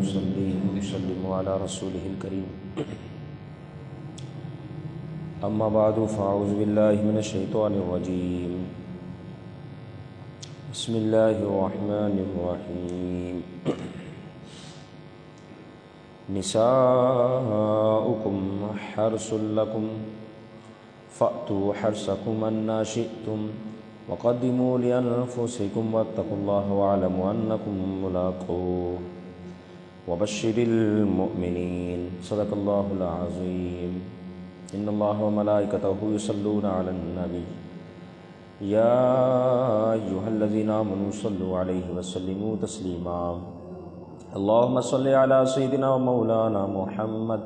ونصلي ونسلم على رسوله الكريم أما بعد فأعوذ بالله من الشيطان الرجيم بسم الله الرحمن الرحيم نساؤكم حرث لكم فأتوا حرثكم أنّا شئتم وقدموا لأنفسكم واتقوا الله واعلموا أنكم ملاقوه وبشر المؤمنين صدق الله العظيم إن الله وملائكته يصلون على النبي يا أيها الذين آمنوا صلوا عليه وسلموا تسليما اللهم صل على سيدنا ومولانا محمد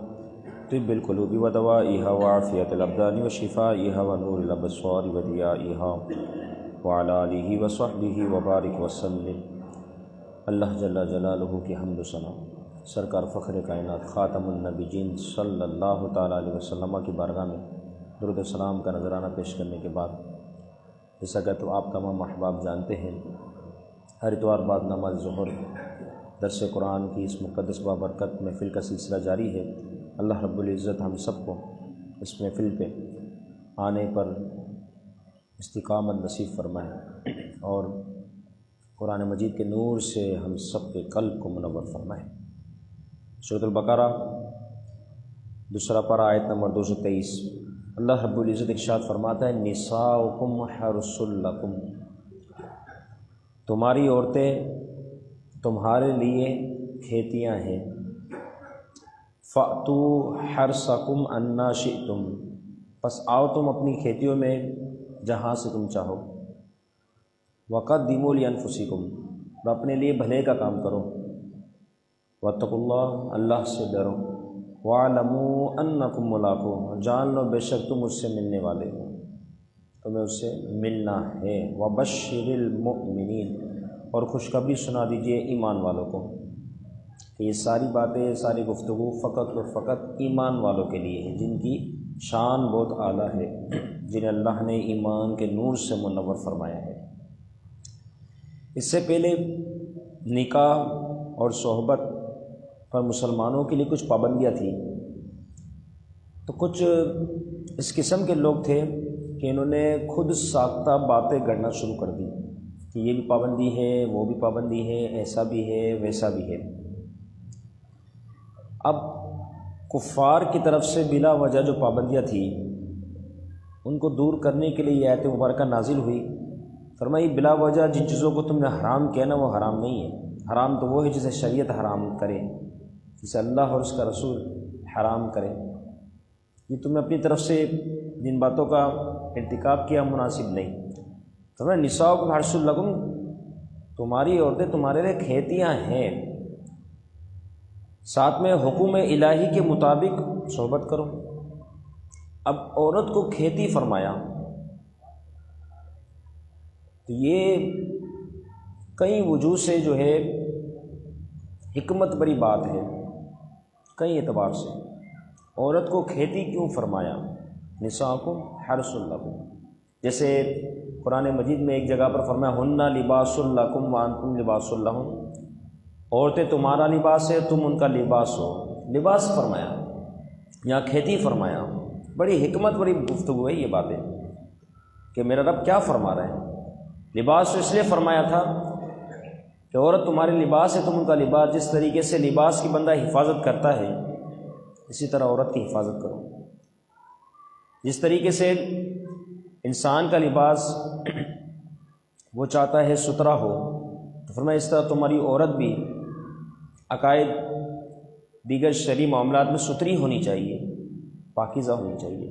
طب القلوب ودوائها وعافية الأبدان وشفائها ونور الأبصار وضيائها وعلى آلہ وصحبہ وبارک وسلم۔ اللہ جل جلالہ کی حمد و ثنا سرکار فخر کائنات خاتم النبیین صلی اللہ تعالیٰ علیہ وسلم کی بارگاہ میں درود و سلام کا نذرانہ پیش کرنے کے بعد، جیسا کہ تو آپ تمام احباب جانتے ہیں، ہر اتوار بعد نماز ظہر درس قرآن کی اس مقدس بابرکت محفل کا سلسلہ جاری ہے۔ اللہ رب العزت ہم سب کو اس محفل پہ آنے پر استقامت نصیب فرمائے اور قرآن مجید کے نور سے ہم سب کے قلب کو منور فرمائے۔ سورۃ البقرہ دوسرا پارہ آیت نمبر 223، اللہ رب العزت ارشاد فرماتا ہے نساؤکم حرث لکم، تمہاری عورتیں تمہارے لیے کھیتیاں ہیں، فأتوا حرثکم انا شئتم، پس آؤ تم اپنی کھیتیوں میں جہاں سے تم چاہو، وقدموا لانفسکم، اور اپنے لیے بھلے کا کام کرو، واتقوا اللہ، اللہ سے ڈرو، واعلموا انکم ملاقوہ، جان لو بے شک تم اس سے ملنے والے ہو، تمہیں اس سے ملنا ہے، وبشر المؤمنین، اور خوشخبری سنا دیجئے ایمان والوں کو کہ یہ ساری باتیں، ساری گفتگو فقط اور فقط ایمان والوں کے لیے ہے، جن کی شان بہت اعلیٰ ہے، جنہیں اللہ نے ایمان کے نور سے منور فرمایا ہے۔ اس سے پہلے نکاح اور صحبت پر مسلمانوں کے لیے کچھ پابندیاں تھیں، تو کچھ اس قسم کے لوگ تھے کہ انہوں نے خود ساختہ باتیں گڑنا شروع کر دی کہ یہ بھی پابندی ہے، وہ بھی پابندی ہے، ایسا بھی ہے، ویسا بھی ہے۔ اب کفار کی طرف سے بلا وجہ جو پابندیاں تھیں ان کو دور کرنے کے لیے یہ آیت مبارکہ نازل ہوئی۔ فرمائی بلا وجہ جن چیزوں کو تم نے حرام کیا نا وہ حرام نہیں ہے، حرام تو وہ ہے جسے شریعت حرام کرے، جسے اللہ اور اس کا رسول حرام کرے۔ یہ تم نے اپنی طرف سے جن باتوں کا ارتکاب کیا مناسب نہیں۔ فرمایا نساؤکم حرث لکم، تمہاری عورتیں تمہارے لیے کھیتیاں ہیں، ساتھ میں حکم الہی کے مطابق صحبت کرو۔ اب عورت کو کھیتی فرمایا تو یہ کئی وجوہ سے جو ہے حکمت بری بات ہے، کئی اعتبار سے۔ عورت کو کھیتی کیوں فرمایا؟ نساؤکم حرث لکم، جیسے قرآن مجید میں ایک جگہ پر فرمایا ہن لباس لکم وانتم لباس لہن، عورتیں تمہارا لباس ہے، تم ان کا لباس ہو، لباس فرمایا، یہاں کھیتی فرمایا۔ بڑی حکمت بڑی گفتگو ہے یہ باتیں کہ میرا رب کیا فرما رہا ہے۔ لباس تو اس لیے فرمایا تھا کہ عورت تمہارے لباس ہے، تم ان کا لباس، جس طریقے سے لباس کی بندہ حفاظت کرتا ہے اسی طرح عورت کی حفاظت کرو۔ جس طریقے سے انسان کا لباس وہ چاہتا ہے ستھرا ہو، تو فرمایا اس طرح تمہاری عورت بھی عقائد دیگر شرعی معاملات میں ستھری ہونی چاہیے، پاکیزہ ہونی چاہیے۔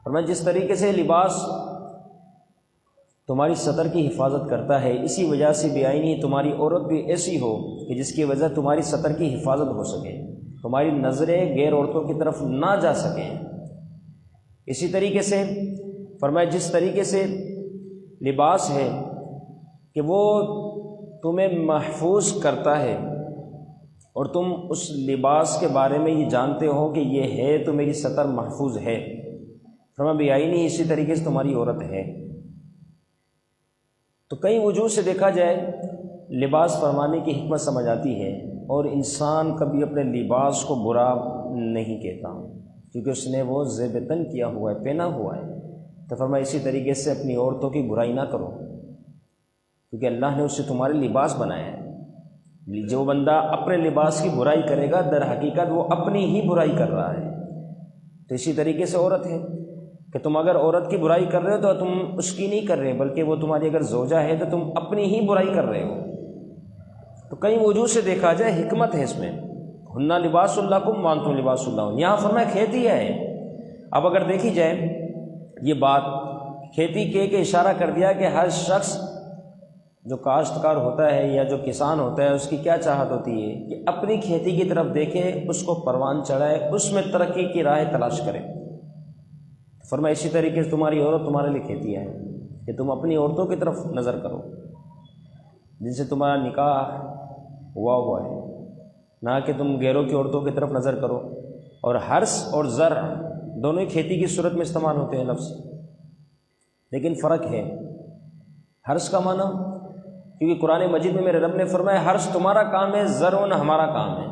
فرمایا جس طریقے سے لباس تمہاری سطر کی حفاظت کرتا ہے، اسی وجہ سے بھی آئینی تمہاری عورت بھی ایسی ہو کہ جس کی وجہ تمہاری سطر کی حفاظت ہو سکے، تمہاری نظریں غیر عورتوں کی طرف نہ جا سکیں۔ اسی طریقے سے فرمایا جس طریقے سے لباس ہے کہ وہ تمہیں محفوظ کرتا ہے اور تم اس لباس کے بارے میں یہ جانتے ہو کہ یہ ہے تو میری سطر محفوظ ہے، فرمایا بھی آئی نہیں، اسی طریقے سے تمہاری عورت ہے۔ تو کئی وجوہ سے دیکھا جائے لباس فرمانے کی حکمت سمجھ آتی ہے، اور انسان کبھی اپنے لباس کو برا نہیں کہتا کیونکہ اس نے وہ زیب تن کیا ہوا ہے، پہنا ہوا ہے۔ تو فرمایا اسی طریقے سے اپنی عورتوں کی برائی نہ کرو کیونکہ اللہ نے اسے تمہارے لباس بنایا ہے۔ جو بندہ اپنے لباس کی برائی کرے گا در حقیقت وہ اپنی ہی برائی کر رہا ہے۔ تو اسی طریقے سے عورت ہے کہ تم اگر عورت کی برائی کر رہے ہو تو تم اس کی نہیں کر رہے بلکہ وہ تمہاری اگر زوجہ ہے تو تم اپنی ہی برائی کر رہے ہو۔ تو کئی وجوہ سے دیکھا جائے حکمت ہے اس میں، ہن لباس لکم وانتم لباس لہن، یہاں فرمایا کھیتی ہے۔ اب اگر دیکھی جائے یہ بات کھیتی کے اشارہ کر دیا کہ ہر شخص جو کاشتکار ہوتا ہے یا جو کسان ہوتا ہے اس کی کیا چاہت ہوتی ہے کہ اپنی کھیتی کی طرف دیکھے، اس کو پروان چڑھائے، اس میں ترقی کی راہ تلاش کرے۔ فرمایا اسی طریقے سے تمہاری عورت تمہارے لیے کھیتی ہے کہ تم اپنی عورتوں کی طرف نظر کرو جن سے تمہارا نکاح ہوا ہے، نہ کہ تم غیروں کی عورتوں کی طرف نظر کرو۔ اور حرث اور زرع دونوں ہی کھیتی کی صورت میں استعمال ہوتے ہیں لفظ، لیکن فرق ہے۔ حرث کا معنی، کیونکہ قرآن مجید میں میرے رب نے فرمایا حرث تمہارا کام ہے، زرع ہمارا کام ہے۔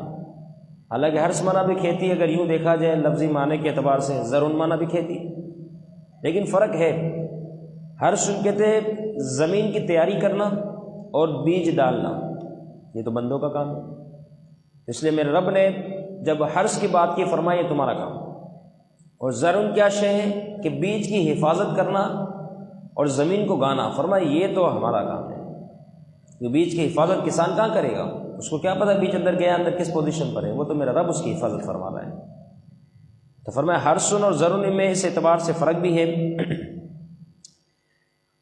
حالانکہ حرث معنی بھی کھیتی، اگر یوں دیکھا جائے لفظی معنی کے اعتبار سے زرع معنی بھی کھیتی، لیکن فرق ہے۔ حرث کہتے ہیں زمین کی تیاری کرنا اور بیج ڈالنا، یہ تو بندوں کا کام ہے۔ اس لیے میرے رب نے جب حرث کی بات کی فرمایا یہ تمہارا کام، اور زرع کیا شے ہے کہ بیج کی حفاظت کرنا اور زمین کو گانا، فرمایا یہ تو ہمارا کام ہے۔ یہ بیج کی حفاظت کسان کہاں کرے گا؟ اس کو کیا پتہ بیج اندر گیا اندر کس پوزیشن پر ہے، وہ تو میرا رب اس کی حفاظت فرما رہا ہے۔ تو فرمایا حرث اور زرع میں اس اعتبار سے فرق بھی ہے۔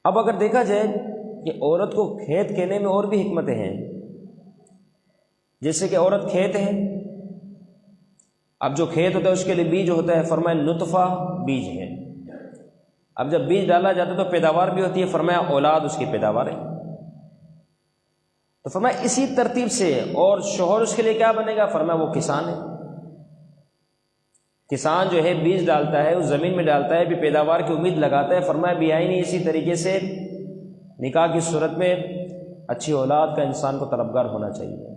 اب اگر دیکھا جائے کہ عورت کو کھیت کہنے میں اور بھی حکمتیں ہیں، جیسے کہ عورت کھیت ہے، اب جو کھیت ہوتا ہے اس کے لیے بیج ہوتا ہے، فرمایا نطفہ بیج ہے۔ اب جب بیج ڈالا جاتا ہے تو پیداوار بھی ہوتی ہے، فرمایا اولاد اس کی پیداوار ہے۔ تو فرمایا اسی ترتیب سے، اور شوہر اس کے لیے کیا بنے گا؟ فرمایا وہ کسان ہے۔ کسان جو ہے بیج ڈالتا ہے، اس زمین میں ڈالتا ہے، بھی پیداوار کی امید لگاتا ہے۔ فرمایا بیائی اسی طریقے سے نکاح کی صورت میں اچھی اولاد کا انسان کو طلبگار ہونا چاہیے۔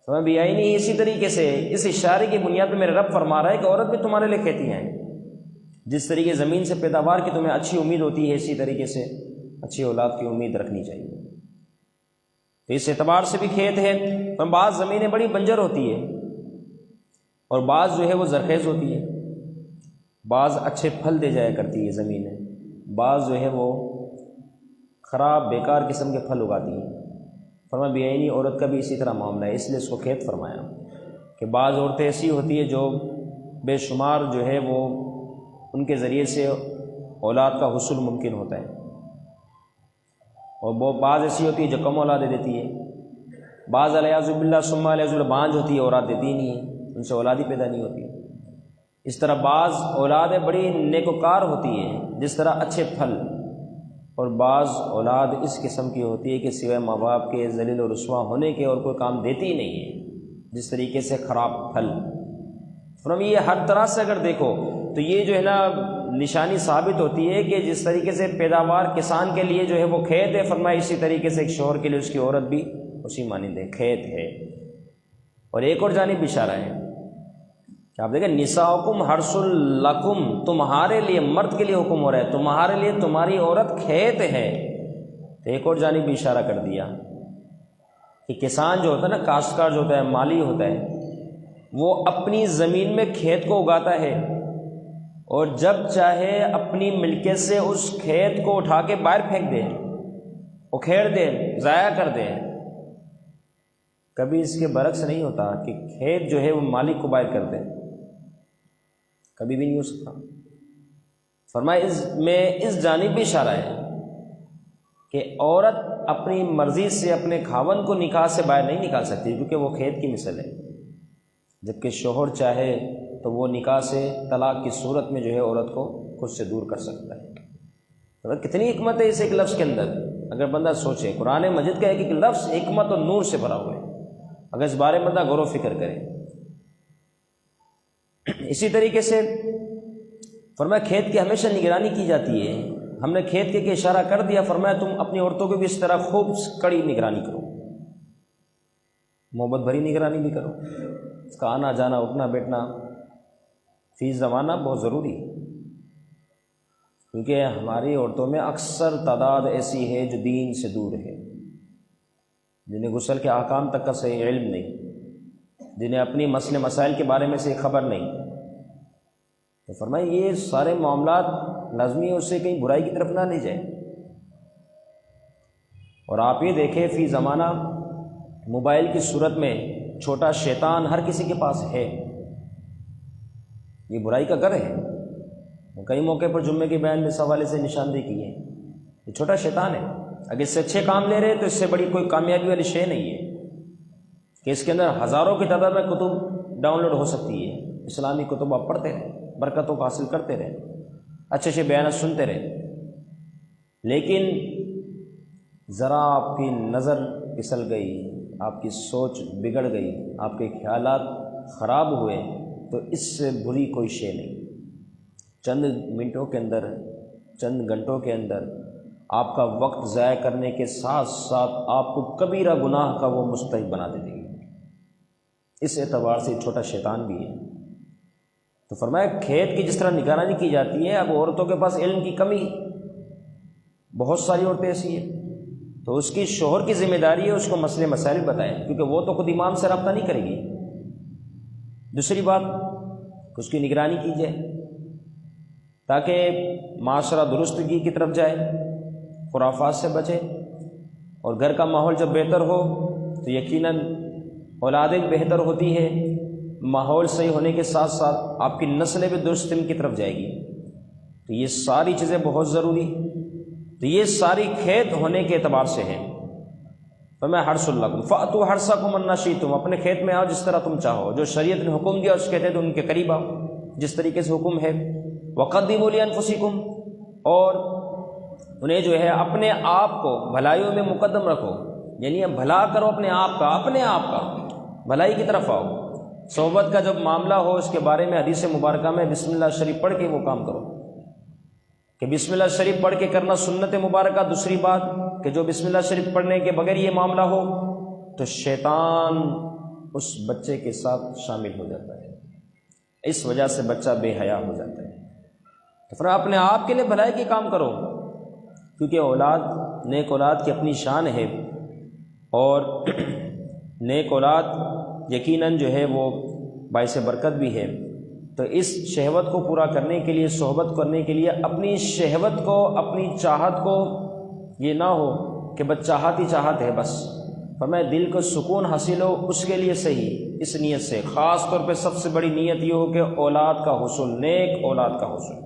فرمایا بیائی اسی طریقے سے، اس اشارے کی بنیاد پہ میرے رب فرما رہا ہے کہ عورت بھی تمہارے لیے کھیتی ہیں۔ جس طریقے زمین سے پیداوار کی تمہیں اچھی امید ہوتی ہے، اسی طریقے سے اچھی اولاد کی امید رکھنی چاہیے۔ تو اس اعتبار سے بھی کھیت ہے۔ بعض زمینیں بڑی بنجر ہوتی ہے اور بعض جو ہے وہ زرخیز ہوتی ہے، بعض اچھے پھل دے جایا کرتی ہے زمینیں، بعض جو ہے وہ خراب بیکار قسم کے پھل اگاتی ہیں۔ فرمایا بیائی عورت کا بھی اسی طرح معاملہ ہے، اس لیے اس کو کھیت فرمایا کہ بعض عورتیں ایسی ہوتی ہے جو بے شمار جو ہے وہ ان کے ذریعے سے اولاد کا حصول ممکن ہوتا ہے، اور وہ بعض ایسی ہوتی ہے جو کم اولاد دیتی ہے، بعض الیاذ باللہ ثم الیاذ باللہ بانجھ ہوتی ہے، اولاد دیتی ہی نہیں ہے، ان سے اولاد ہی پیدا نہیں ہوتی۔ اس طرح بعض اولادیں بڑی نیکوکار ہوتی ہیں جس طرح اچھے پھل، اور بعض اولاد اس قسم کی ہوتی ہے کہ سوائے ماں باپ کے ذلیل و رسوا ہونے کے اور کوئی کام دیتی ہی نہیں ہے، جس طریقے سے خراب پھل۔ فرمایا یہ ہر طرح سے اگر دیکھو تو یہ جو ہے نا نشانی ثابت ہوتی ہے کہ جس طریقے سے پیداوار کسان کے لیے جو ہے وہ کھیت ہے، فرمایا اسی طریقے سے ایک شوہر کے لیے اس کی عورت بھی اسی مانند ہے، کھیت ہے۔ اور ایک اور جانب اشارہ ہے کہ آپ دیکھیں نساؤکم حرث لکم، تمہارے لیے، مرد کے لیے حکم ہو رہا ہے، تمہارے لیے تمہاری عورت کھیت ہے۔ تو ایک اور جانب اشارہ کر دیا کہ کسان جو ہوتا ہے نا، کاشتکار جو ہوتا ہے، مالی ہوتا ہے، وہ اپنی زمین میں کھیت کو اگاتا ہے اور جب چاہے اپنی ملکیت سے اس کھیت کو اٹھا کے باہر پھینک دے، اکھیڑ دے، ضائع کر دے۔ کبھی اس کے برعکس نہیں ہوتا کہ کھیت جو ہے وہ مالک کو باہر کر دے، کبھی بھی نہیں ہو سکتا۔ فرمایا اس جانب بھی اشارہ ہے کہ عورت اپنی مرضی سے اپنے خاوند کو نکاح سے باہر نہیں نکال سکتی، کیونکہ وہ کھیت کی مثل ہے، جبکہ شوہر چاہے تو وہ نکاح سے طلاق کی صورت میں جو ہے عورت کو خود سے دور کر سکتا ہے۔ کتنی حکمت ہے اس ایک لفظ کے اندر، اگر بندہ سوچے۔ قرآن مجید کا ایک لفظ حکمت اور نور سے بھرا ہوا ہے، اگر اس بارے میں بندہ غور و فکر کرے۔ اسی طریقے سے فرمایا کھیت کی ہمیشہ نگرانی کی جاتی ہے۔ ہم نے کھیت کے اشارہ کر دیا، فرمایا تم اپنی عورتوں کو بھی اس طرح خوب کڑی نگرانی کرو، محبت بھری نگرانی بھی کرو، اس کا آنا جانا اٹھنا بیٹھنا فی زمانہ بہت ضروری ہے، کیونکہ ہماری عورتوں میں اکثر تعداد ایسی ہے جو دین سے دور ہے، جنہیں غسل کے احکام تک کا صحیح علم نہیں، جنہیں اپنی مسئلے مسائل کے بارے میں سے خبر نہیں۔ تو فرمائیں یہ سارے معاملات لازمی ہے اس سے کہیں برائی کی طرف نہ لے جائے۔ اور آپ یہ دیکھیں فی زمانہ موبائل کی صورت میں چھوٹا شیطان ہر کسی کے پاس ہے، یہ برائی کا گھر ہے۔ کئی موقع پر جمعے کے بیان میں اس حوالے سے نشاندہی کی ہے، یہ چھوٹا شیطان ہے، اگر اس سے اچھے کام لے رہے تو اس سے بڑی کوئی کامیابی والی شے نہیں ہے کہ اس کے اندر ہزاروں کی تعداد میں کتب ڈاؤن لوڈ ہو سکتی ہے، اسلامی کتب آپ پڑھتے رہیں، برکتوں کو حاصل کرتے رہیں، اچھے اچھے بیانات سنتے رہیں، لیکن ذرا آپ کی نظر پھسل گئی، آپ کی سوچ بگڑ گئی، آپ کے خیالات خراب ہوئے تو اس سے بری کوئی شے نہیں۔ چند منٹوں کے اندر، چند گھنٹوں کے اندر آپ کا وقت ضائع کرنے کے ساتھ ساتھ آپ کو کبیرہ گناہ کا وہ مستحق بنا دے گی۔ اس اعتبار سے چھوٹا شیطان بھی ہے۔ تو فرمایا کھیت کی جس طرح نگرانی کی جاتی ہے، اب عورتوں کے پاس علم کی کمی، بہت ساری عورتیں ایسی ہیں، تو اس کی شوہر کی ذمہ داری ہے اس کو مسئلے مسائل بتائیں، کیونکہ وہ تو خود امام سے رابطہ نہیں کرے گی۔ دوسری بات کہ اس کی نگرانی کی جائے تاکہ معاشرہ درستگی کی طرف جائے، خرافات سے بچے، اور گھر کا ماحول جب بہتر ہو تو یقیناً اولادیں بہتر ہوتی ہے، ماحول صحیح ہونے کے ساتھ ساتھ آپ کی نسلیں بھی درست کی طرف جائے گی۔ تو یہ ساری چیزیں بہت ضروری، تو یہ ساری کھیت ہونے کے اعتبار سے ہیں۔ فَمَا حَرْثٌ لَكُمْ فَأْتُوا حَرْثَكُمْ أَنَّىٰ شِئْتُمْ، اپنے کھیت میں آؤ جس طرح تم چاہو، جو شریعت نے حکم دیا اس کہتے ہیں تو ان کے قریب آؤ جس طریقے سے حکم ہے۔ وَقَدِّمُوا لِأَنفُسِكُمْ، اور انہیں جو ہے اپنے آپ کو بھلائیوں میں مقدم رکھو، یعنی بھلا کرو اپنے آپ کا بھلائی کی طرف آؤ۔ صحبت کا جب معاملہ ہو اس کے بارے میں حدیث مبارکہ میں بسم اللہ شریف پڑھ کے وہ کام کرو، کہ بسم اللہ شریف پڑھ کے کرنا سنت مبارکہ۔ دوسری بات کہ جو بسم اللہ شریف پڑھنے کے بغیر یہ معاملہ ہو تو شیطان اس بچے کے ساتھ شامل ہو جاتا ہے، اس وجہ سے بچہ بے حیا ہو جاتا ہے۔ تو پھر اپنے آپ کے لیے بھلائی کے کام کرو، کیونکہ اولاد، نیک اولاد کی اپنی شان ہے، اور نیک اولاد یقیناً جو ہے وہ باعث برکت بھی ہے۔ تو اس شہوت کو پورا کرنے کے لیے، صحبت کرنے کے لیے اپنی شہوت کو، اپنی چاہت کو، یہ نہ ہو کہ بس چاہت ہی چاہت ہے بس، فرمایا دل کو سکون حاصل ہو اس کے لیے صحیح، اس نیت سے، خاص طور پہ سب سے بڑی نیت یہ ہو کہ اولاد کا حصول، نیک اولاد کا حصول،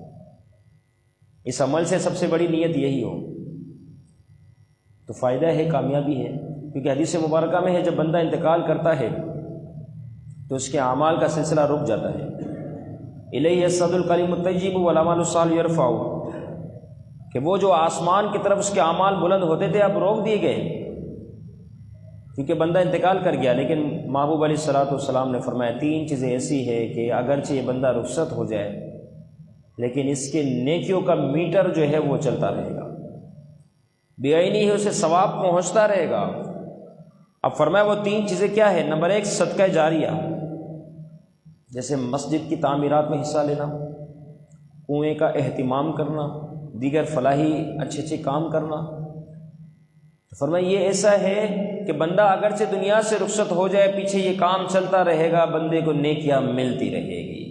اس عمل سے سب سے بڑی نیت یہی ہو تو فائدہ ہے، کامیابی ہے۔ کیونکہ حدیث مبارکہ میں ہے جب بندہ انتقال کرتا ہے تو اس کے اعمال کا سلسلہ رک جاتا ہے۔ الیہ یصعد الکلم الطیب والعمل الصالح یرفع، کہ وہ جو آسمان کی طرف اس کے اعمال بلند ہوتے تھے اب روک دیے گئے کیونکہ بندہ انتقال کر گیا۔ لیکن محبوب علیہ الصلوۃ والسلام نے فرمایا تین چیزیں ایسی ہے کہ اگرچہ یہ بندہ رخصت ہو جائے لیکن اس کے نیکیوں کا میٹر جو ہے وہ چلتا رہے گا، بے عینی ہی اسے ثواب پہنچتا رہے گا۔ اب فرمایا وہ تین چیزیں کیا ہے؟ نمبر ایک صدقہ جاریہ، جیسے مسجد کی تعمیرات میں حصہ لینا، کنویں کا اہتمام کرنا، دیگر فلاحی اچھے اچھے کام کرنا۔ تو فرمایا یہ ایسا ہے کہ بندہ اگرچہ دنیا سے رخصت ہو جائے پیچھے یہ کام چلتا رہے گا، بندے کو نیکیاں ملتی رہے گی۔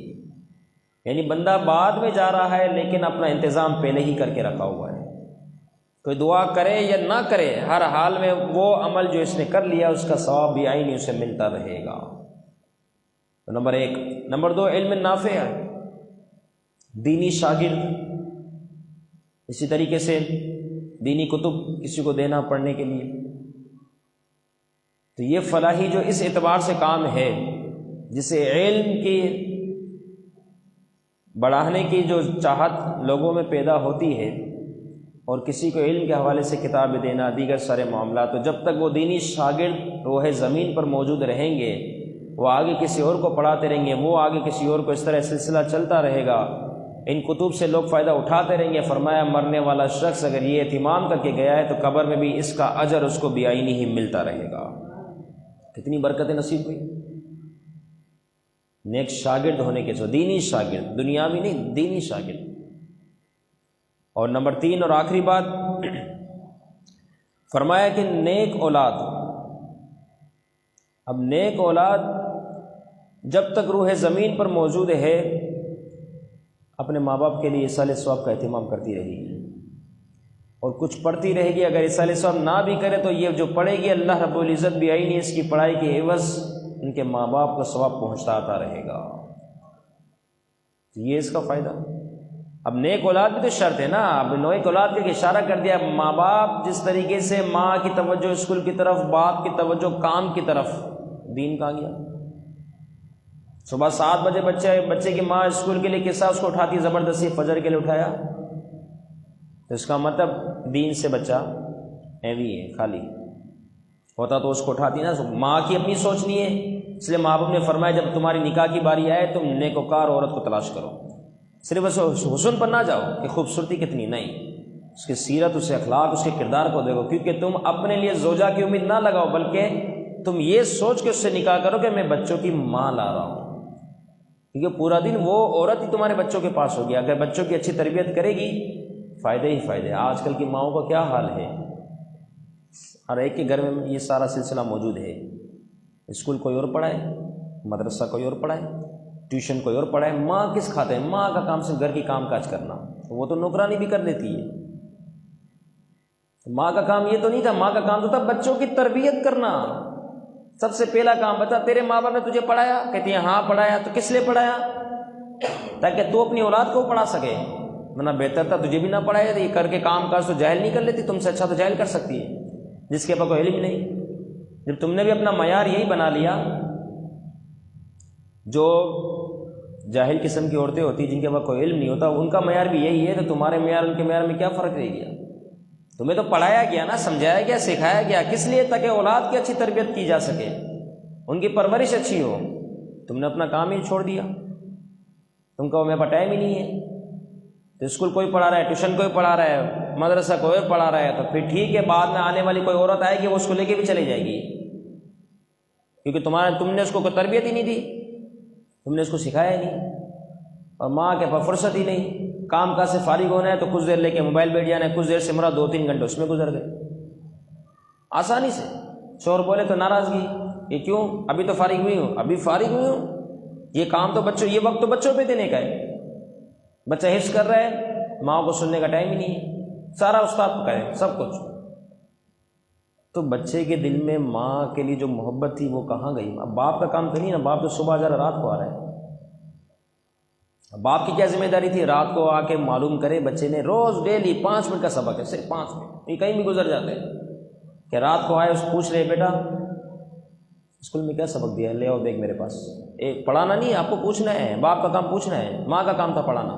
یعنی بندہ بعد میں جا رہا ہے لیکن اپنا انتظام پہلے ہی کر کے رکھا ہوا ہے، کوئی دعا کرے یا نہ کرے ہر حال میں وہ عمل جو اس نے کر لیا اس کا ثواب بھی عینی اسے ملتا رہے گا۔ تو نمبر ایک۔ نمبر دو علم نافع ہے، دینی شاگرد، اسی طریقے سے دینی کتب کسی کو دینا پڑھنے کے لیے۔ تو یہ فلاحی جو اس اعتبار سے کام ہے جسے علم کی بڑھانے کی جو چاہت لوگوں میں پیدا ہوتی ہے، اور کسی کو علم کے حوالے سے کتابیں دینا، دیگر سارے معاملات، تو جب تک وہ دینی شاگرد روح زمین پر موجود رہیں گے وہ آگے کسی اور کو پڑھاتے رہیں گے، وہ آگے کسی اور کو، اس طرح سلسلہ چلتا رہے گا، ان کتب سے لوگ فائدہ اٹھاتے رہیں گے۔ فرمایا مرنے والا شخص اگر یہ اہتمام کر کے گیا ہے تو قبر میں بھی اس کا اجر اس کو بیعینی ہی ملتا رہے گا، کتنی برکتیں نصیب ہوئی نیک شاگرد ہونے کے سو، دینی شاگرد، دنیاوی نہیں، دینی شاگرد۔ اور نمبر 3 اور آخری بات فرمایا کہ نیک اولاد، اب نیک اولاد جب تک روح زمین پر موجود ہے اپنے ماں باپ کے لیے ایصال ثواب کا اہتمام کرتی رہے گی اور کچھ پڑھتی رہے گی۔ اگر ایصال ثواب نہ بھی کرے تو یہ جو پڑھے گی اللہ رب العزت بھی آئی نہیں اس کی پڑھائی کے عوض ان کے ماں باپ کو ثواب پہنچتا آتا رہے گا، یہ اس کا فائدہ۔ اب نیک اولاد بھی تو شرط ہے نا، اب نیک اولاد کے اشارہ کر دیا، ماں باپ جس طریقے سے ماں کی توجہ اسکول کی طرف، باپ کی توجہ کام کی طرف، دین کہاں گیا؟ صبح 7 بجے بچے کی ماں اسکول کے لیے کس طرح اس کو اٹھاتی زبردستی، فجر کے لیے اٹھایا، تو اس کا مطلب دین سے بچہ ایوی ہے، خالی ہوتا تو اس کو اٹھاتی نا۔ ماں کی اپنی سوچنی ہے، اس لیے ماں باپ نے فرمایا جب تمہاری نکاح کی باری آئے تم نیکوکار عورت کو تلاش کرو، صرف اس حسن پر نہ جاؤ کہ خوبصورتی کتنی، نہیں، اس کی سیرت، اس کے اخلاق، اس کے کردار کو دیکھو، کیونکہ تم اپنے لیے زوجہ کی امید نہ لگاؤ بلکہ تم یہ سوچ کے اس سے نکاح کرو کہ میں بچوں کی ماں لا رہا ہوں، کیونکہ پورا دن وہ عورت ہی تمہارے بچوں کے پاس ہوگی۔ اگر بچوں کی اچھی تربیت کرے گی فائدے ہی فائدے۔ آج کل کی ماؤں کا کیا حال ہے، ہر ایک کے گھر میں یہ سارا سلسلہ موجود ہے، اسکول کوئی اور پڑھائے، مدرسہ کوئی اور پڑھائے، ٹیوشن کوئی اور پڑھائے، ماں کس کھاتے ہیں؟ ماں کا کام صرف گھر کی کام کاج کرنا، وہ تو نوکرانی بھی کر لیتی ہے، ماں کا کام یہ تو نہیں تھا، ماں کا کام تو تھا بچوں کی تربیت کرنا۔ سب سے پہلا کام بتا، تیرے ماں باپ نے تجھے پڑھایا؟ کہتی ہیں ہاں پڑھایا۔ تو کس لیے پڑھایا؟ تاکہ تو اپنی اولاد کو پڑھا سکے، ورنہ بہتر تھا تجھے بھی نہ پڑھایا، یہ کر کے کام کاج تو جاہل نہیں کر لیتی، تم سے اچھا تو جاہل کر سکتی ہے جس کے پاس کوئی علم نہیں۔ جب تم نے بھی اپنا معیار یہی بنا لیا، جو جاہل قسم کی عورتیں ہوتی جن کے پاس کوئی علم نہیں ہوتا ان کا معیار بھی یہی ہے، تو تمہارے معیار ان کے معیار میں کیا فرق رہ گیا؟ تمہیں تو پڑھایا گیا نا، سمجھایا گیا، سکھایا گیا، کس لیے؟ تاکہ اولاد کی اچھی تربیت کی جا سکے، ان کی پرورش اچھی ہو۔ تم نے اپنا کام ہی چھوڑ دیا، تم کا میرے پاس ٹائم ہی نہیں ہے، تو اسکول کوئی پڑھا رہا ہے، ٹیوشن کوئی پڑھا رہا ہے، مدرسہ کوئی پڑھا رہا ہے، تو پھر ٹھیک ہے، بعد میں آنے والی کوئی عورت آئے گی وہ اس کو لے کے بھی چلی جائے گی، کیونکہ تم نے اس کو کوئی تربیت ہی نہیں دی، تم نے اس کو سکھایا ہی نہیں۔ اور ماں کے پاس فرصت ہی نہیں، کام کاج سے فارغ ہونا ہے تو کچھ دیر لے کے موبائل بیٹھ جانا ہے، کچھ دیر سے مرا 2-3 گھنٹے اس میں گزر گئے آسانی سے۔ شوہر بولے تو ناراضگی، یہ کیوں؟ ابھی تو فارغ ہوئی ہوں، ابھی فارغ ہوئی ہوں، یہ کام تو بچوں، یہ وقت تو بچوں پہ دینے کا ہے، بچہ حفظ کر رہا ہے، ماں کو سننے کا ٹائم ہی نہیں ہے، سارا استاد کو کرے سب کچھ۔ تو بچے کے دل میں ماں کے لیے جو محبت تھی وہ کہاں گئی؟ اب باپ کا کام تو نہیں نا، باپ تو صبح جا رہا رات کو آ رہا ہے، باپ کی کیا ذمہ داری تھی؟ رات کو آ کے معلوم کرے بچے نے، روز ڈیلی 5 منٹ کا سبق ہے، صرف 5 منٹ، یہ کہیں بھی گزر جاتے ہیں کہ رات کو آئے اس پوچھ رہے بیٹا اسکول میں کیا سبق دیا ہے، لے آؤ دیکھ میرے پاس۔ پڑھانا نہیں آپ کو پوچھنا ہے، باپ کا کام پوچھنا ہے، ماں کا کام تھا پڑھانا،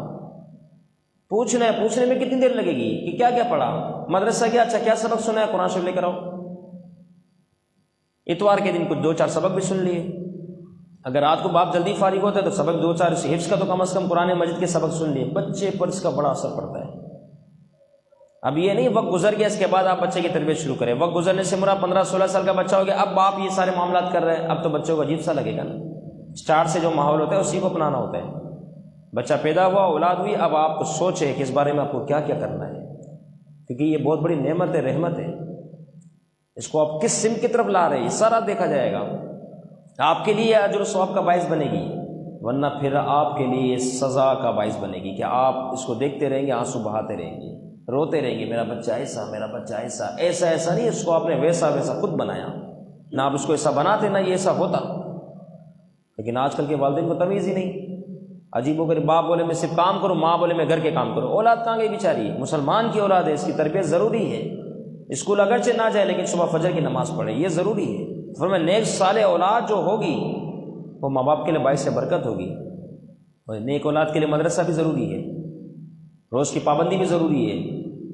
پوچھنا ہے، پوچھنے میں کتنی دیر لگے گی کہ کیا کیا پڑھا، مدرسہ کیا، اچھا کیا سبق سنا ہے، قرآن شریف لے کر آؤ۔ اتوار کے دن کچھ 2-4 سبق بھی سن لیے، اگر رات کو باپ جلدی فارغ ہوتا ہے تو سبق 2-4 حفظ کا تو کم از کم قرآن مجید کے سبق سن لیے، بچے پر اس کا بڑا اثر پڑتا ہے۔ اب یہ نہیں وقت گزر گیا اس کے بعد آپ بچے کی تربیت شروع کریں، وقت گزرنے سے مراد 15-16 سال کا بچہ ہو گیا، اب باپ یہ سارے معاملات کر رہے ہیں، اب تو بچوں کو عجیب سا لگے گا نا، اسٹارٹ سے جو ماحول ہوتا ہے اسی کو اپنانا ہوتا ہے۔ بچہ پیدا ہوا، اولاد ہوئی، اب آپ کو سوچیں کہ اس بارے میں آپ کو کیا کیا کرنا ہے، کیونکہ یہ بہت بڑی نعمت ہے، رحمت ہے، اس کو آپ کس سمت کی طرف لا رہے ہیں یہ سارا دیکھا جائے گا، آپ کے لیے اجر و ثواب کا باعث بنے گی، ورنہ پھر آپ کے لیے سزا کا باعث بنے گی کہ آپ اس کو دیکھتے رہیں گے، آنسو بہاتے رہیں گے، روتے رہیں گے، میرا بچہ ایسا، میرا بچہ ایسا، ایسا نہیں، اس کو آپ نے ویسا خود بنایا، نہ آپ اس کو ایسا بناتے نہ یہ ایسا ہوتا۔ لیکن آج کل کے والدین کو تمیز ہی نہیں، عجیب ہو کر باپ بولے میں صرف کام کروں، ماں بولے میں گھر کے کام کروں، اولاد کہاں گئی بیچاری؟ مسلمان کی اولاد ہے، اس کی تربیت ضروری ہے، اسکول اگرچہ نہ جائے لیکن صبح فجر کی نماز پڑھے، یہ ضروری ہے۔ فرمایا نیک صالح اولاد جو ہوگی وہ ماں باپ کے لیے باعث برکت ہوگی، اور نیک اولاد کے لیے مدرسہ بھی ضروری ہے، روز کی پابندی بھی ضروری ہے،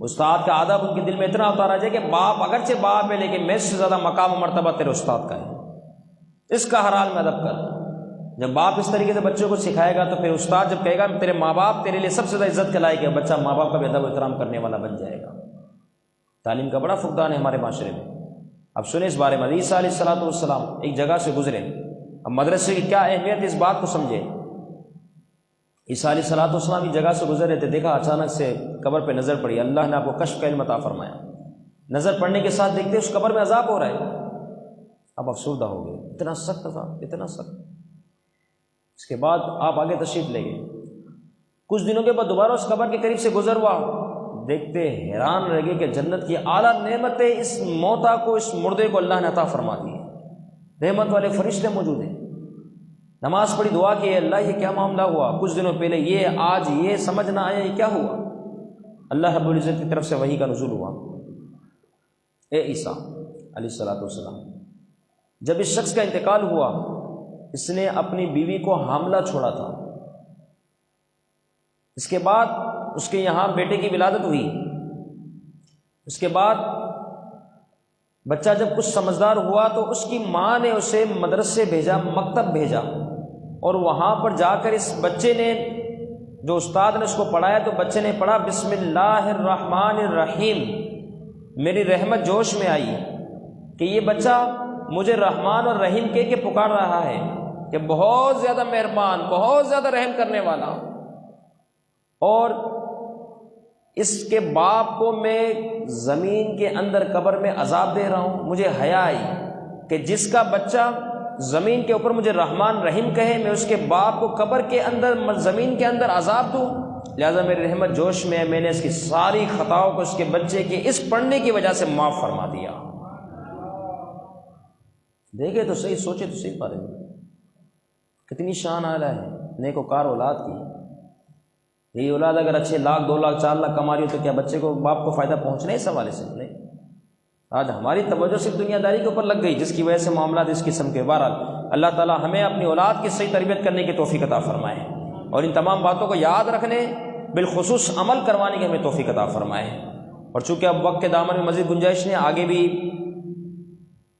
استاد کا ادب ان کے دل میں اتنا اتارا جائے کہ باپ اگرچہ باپ ہے لیکن میں سے زیادہ مقام و مرتبہ تیرے استاد کا ہے، اس کا ہر حال میں ادب کر۔ جب باپ اس طریقے سے بچوں کو سکھائے گا تو پھر استاد جب کہے گا تیرے ماں باپ تیرے لیے سب سے زیادہ عزت کے لائق ہے، بچہ ماں باپ کا بھی ادب و احترام کرنے والا بن جائے گا۔ تعلیم کا بڑا فقدان ہے ہمارے معاشرے میں، اب سنیں اس بارے میں، عیسیٰ علیہ السلام ایک جگہ سے گزرے، اب مدرسے کی کیا اہمیت ہے اس بات کو سمجھیں۔ عیسیٰ علیہ السلام کی جگہ سے گزر رہے تھے، دیکھا اچانک سے قبر پہ نظر پڑی، اللہ نے آپ کو کشف کا علم عطا فرمایا، نظر پڑنے کے ساتھ دیکھتے اس قبر میں عذاب ہو رہا ہے، اب افسردہ ہو گئے، اتنا سخت عذاب، اتنا سخت۔ اس کے بعد آپ آگے تشریف لے گئے، کچھ دنوں کے بعد دوبارہ اس قبر کے قریب سے گزر ہوا، دیکھتے حیران رہ گئے کہ جنت کی اعلیٰ نعمتیں اس موتا کو، اس مردے کو اللہ نے عطا فرما دی ہے، رحمت والے فرشتے موجود ہیں۔ نماز پڑھی، دعا کی، اللہ یہ کیا معاملہ ہوا، کچھ دنوں پہلے یہ، آج یہ سمجھ نہ آیا یہ کیا ہوا۔ اللہ رب العزت کی طرف سے وحی کا نزول ہوا، اے عیسیٰ علیہ السلام، جب اس شخص کا انتقال ہوا، اس نے اپنی بیوی کو حاملہ چھوڑا تھا، اس کے بعد اس کے یہاں بیٹے کی ولادت ہوئی، اس کے بعد بچہ جب کچھ سمجھدار ہوا تو اس کی ماں نے اسے مدرسے بھیجا، مکتب بھیجا، اور وہاں پر جا کر اس بچے نے، جو استاد نے اس کو پڑھایا، تو بچے نے پڑھا بسم اللہ الرحمن الرحیم، میری رحمت جوش میں آئی کہ یہ بچہ مجھے رحمان اور رحیم کہہ کے پکار رہا ہے کہ بہت زیادہ مہربان، بہت زیادہ رحم کرنے والا، اور اس کے باپ کو میں زمین کے اندر قبر میں عذاب دے رہا ہوں۔ مجھے حیا آئی کہ جس کا بچہ زمین کے اوپر مجھے رحمان رحیم کہے، میں اس کے باپ کو قبر کے اندر، زمین کے اندر عذاب دوں، لہذا میری رحمت جوش میں ہے، میں نے اس کی ساری خطاؤں کو اس کے بچے کے اس پڑھنے کی وجہ سے معاف فرما دیا۔ دیکھے تو صحیح، سوچے تو صحیح بارے میں کتنی شان اعلیٰ ہے نیک وکار اولاد کی۔ یہی اولاد اگر اچھے 1 لاکھ 2 لاکھ 4 لاکھ کما رہی ہو تو کیا بچے کو، باپ کو فائدہ پہنچنا ہے اس حوالے سے؟ نہیں، آج ہماری توجہ صرف دنیا داری کے اوپر لگ گئی، جس کی وجہ سے معاملات اس قسم کے۔ بہرحال اللہ تعالیٰ ہمیں اپنی اولاد کی صحیح تربیت کرنے کی توفیق عطا فرمائے، اور ان تمام باتوں کو یاد رکھنے، بالخصوص عمل کروانے کی ہمیں توفیق عطا فرمائے۔ اور چونکہ اب وقت کے دامن میں مزید گنجائش نہیں، آگے بھی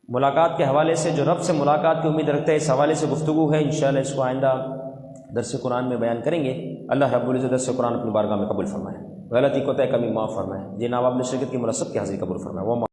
ملاقات کے حوالے سے، جو رب سے ملاقات کی امید رکھتے ہیں، اس حوالے سے گفتگو ہے، انشاءاللہ اس کو آئندہ درس قرآن میں بیان کریں گے۔ اللہ رب العزت درس قرآن اپنی بارگاہ میں قبول فرمائے، غلطی کوتاہی کمی معاف فرمائے، جن آپ نے شرکت کی مرسب کی حاضری قبول فرمائے۔